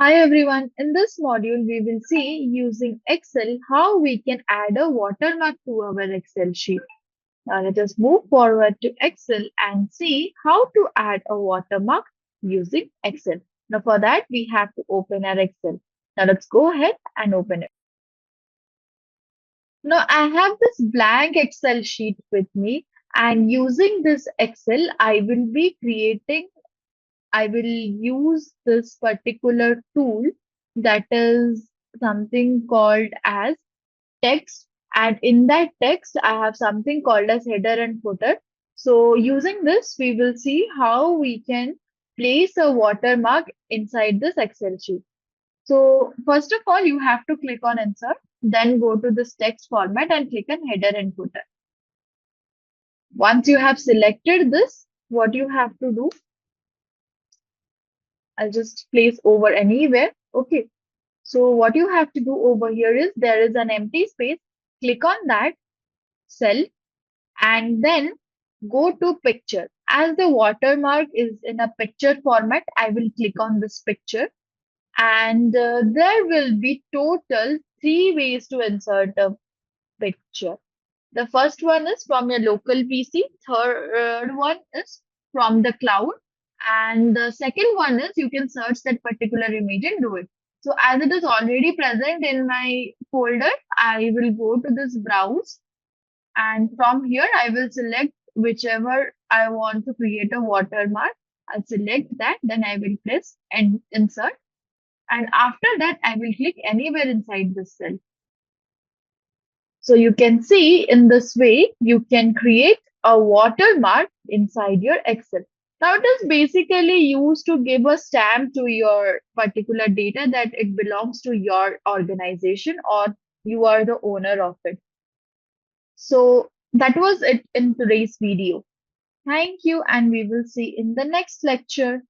Hi everyone, in this module we will see using Excel how we can add a watermark to our Excel sheet. Now let us move forward to Excel and see how to add a watermark using Excel. Now for that we have to open our Excel. Now let's go ahead and open it. Now I have this blank Excel sheet with me, and using this Excel I will use this particular tool that is something called as text. And in that text, I have something called as header and footer. So using this, we will see how we can place a watermark inside this Excel sheet. So first of all, you have to click on insert, then go to this text format and click on header and footer. Once you have selected this, what you have to do, I'll just place over anywhere. Okay. So what you have to do over here is there is an empty space. Click on that cell and then go to picture. As the watermark is in a picture format, I will click on this picture, and there will be total three ways to insert a picture. The first one is from your local PC. Third one is from the cloud. And the second one is you can search that particular image and do it. So as it is already present in my folder, I will go to this browse. And from here, I will select whichever I want to create a watermark. I'll select that. Then I will press and insert. And after that, I will click anywhere inside this cell. So you can see in this way, you can create a watermark inside your Excel. Now it is basically used to give a stamp to your particular data that it belongs to your organization or you are the owner of it. So that was it in today's video. Thank you, and we will see in the next lecture.